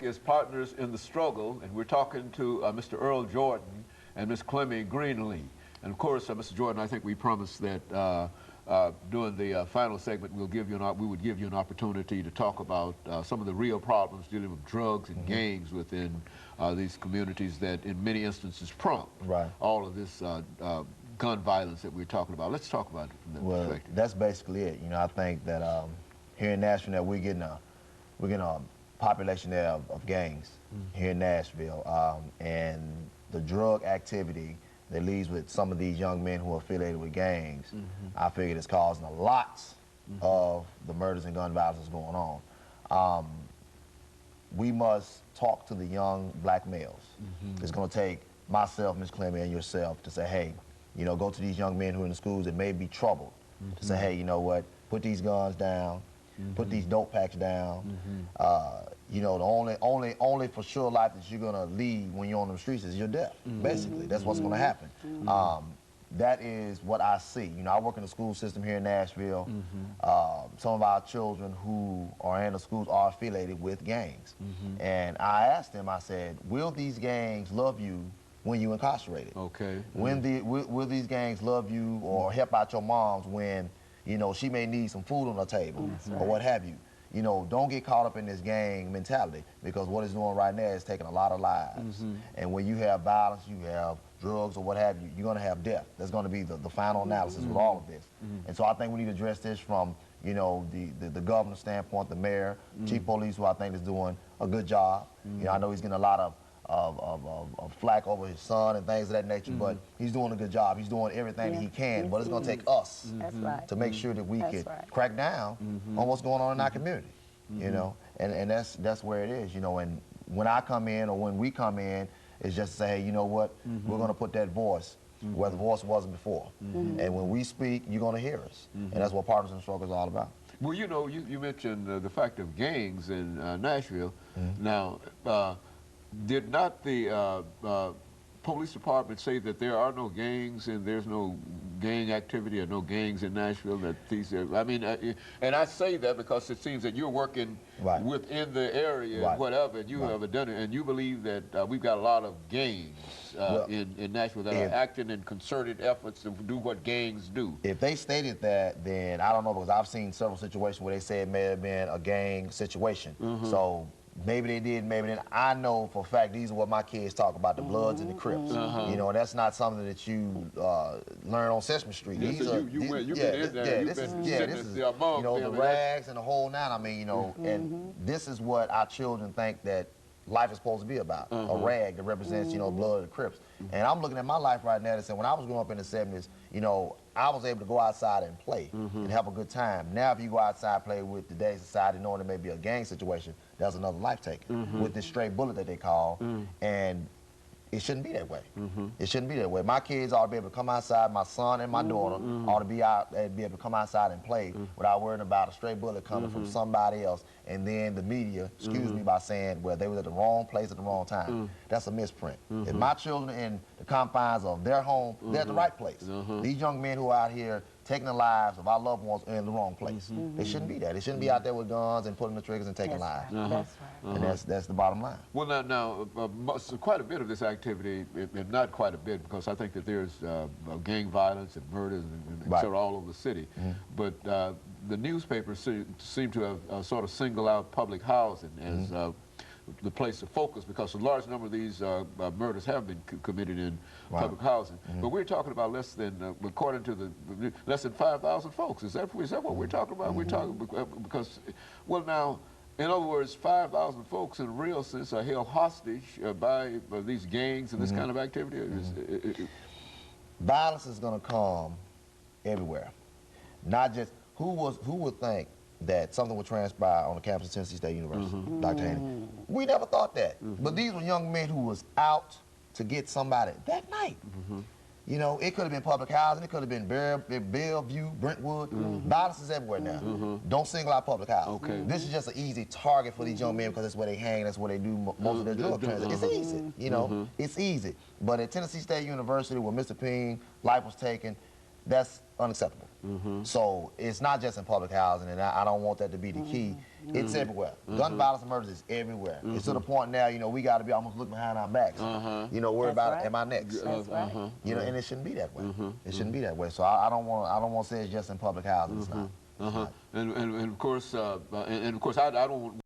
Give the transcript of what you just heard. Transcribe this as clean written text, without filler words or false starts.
break is Partners in the Struggle, and we're talking to Mr. EJordan and Ms. CGreenlee3. And of course, Mr. Jordan, I think we promised that during the final segment, we would give you an opportunity to talk about some of the real problems dealing with drugs and gangs within these communities that, in many instances, prompt all of this gun violence that we're talking about. Let's talk about it from that perspective. That's basically it. You know, I think that here in Nashville, we're getting a population there of gangs here in Nashville, and the drug activity that leads with some of these young men who are affiliated with gangs, I figured it's causing a lot of the murders and gun violence that's going on. We must talk to the young black males. It's going to take myself, Ms. Clemmy, and yourself to say, hey, you know, go to these young men who are in the schools that may be troubled, to say, hey, you know what, put these guns down, put these dope packs down. You know, the only for sure life that you're gonna lead when you're on the streets is your death. Basically, that's what's gonna happen. That is what I see. You know, I work in the school system here in Nashville. Some of our children who are in the schools are affiliated with gangs. And I asked them, I said, will these gangs love you when you're incarcerated? Okay. Will these gangs love you or help out your moms when, you know, she may need some food on her table or what have you? You know, don't get caught up in this gang mentality, because what it's doing right now is taking a lot of lives. And when you have violence, you have drugs or what have you, you're gonna have death. That's gonna be the final analysis with all of this. And so I think we need to address this from, you know, the governor's standpoint, the mayor, chief police, who I think is doing a good job. You know, I know he's getting a lot of flack over his son and things of that nature, but he's doing a good job. He's doing everything that he can, but it's going to take us to make sure that we can crack down on what's going on in our community, you know, and that's where it is, you know. And when I come in or when we come in, it's just to say, hey, you know what, we're going to put that voice where the voice wasn't before. And when we speak, you're going to hear us. And that's what Partners in the Struggle is all about. Well, you know, you mentioned the fact of gangs in Nashville. Now, did not the police department say that there are no gangs and there's no gang activity or no gangs in Nashville? That these are, I mean, and I say that because it seems that you're working within the area, whatever, and you have done it, and you believe that we've got a lot of gangs in Nashville that are acting in concerted efforts to do what gangs do. If they stated that, then I don't know, because I've seen several situations where they say it may have been a gang situation. So maybe they did, maybe they didn't. I know for a fact these are what my kids talk about, the Bloods and the Crips. You know, and that's not something that you learn on Sesame Street. These are, you know, the rags and the whole nine. I mean, you know, and this is what our children think that life is supposed to be about, a rag that represents, you know, blood of the Crips. And I'm looking at my life right now and saying, when I was growing up in the 70s, you know, I was able to go outside and play and have a good time. Now, if you go outside and play with today's society, knowing there may be a gang situation, that's another life taken with this stray bullet that they call. And it shouldn't be that way. It shouldn't be that way. My kids ought to be able to come outside, my son and my daughter ought to be out and be able to come outside and play without worrying about a stray bullet coming from somebody else, and then the media excuse me by saying, well, they were at the wrong place at the wrong time. That's a misprint. If my children in the confines of their home, they're at the right place. These young men who are out here taking the lives of our loved ones are in the wrong place. They shouldn't be there. They shouldn't be out there with guns and pulling the triggers and taking lives. That's right. And that's the bottom line. Well, now quite a bit of this activity, if not quite a bit, because I think that there's gang violence and murders and all over the city. But the newspapers seem to have sort of singled out public housing as the place to focus, because a large number of these murders have been committed in public housing. But we're talking about less than, according to the less than 5,000 folks. Is that what we're talking about? We're talking because, well, now, in other words, 5,000 folks in a real sense are held hostage by these gangs and this kind of activity. Violence is going to come everywhere. Not just who would think that something would transpire on the campus of Tennessee State University, Dr. Haney. We never thought that. But these were young men who was out to get somebody that night. You know, it could have been public housing, it could have been Bellevue, Brentwood. Violence is everywhere now. Don't single out public housing. This is just an easy target for these young men because that's where they hang, that's where they do most of their drug transactions. It's easy, you know, it's easy. But at Tennessee State University, where Mr. Ping life was taken, that's unacceptable. So it's not just in public housing, and I don't want that to be the key. It's everywhere. Gun violence and murders is everywhere. It's to the point now, you know, we got to be almost looking behind our backs. You know, worry about am I next? That's right. You know, and it shouldn't be that way. It shouldn't be that way. So I don't want to say it's just in public housing. It's not. It's not. And of course, I don't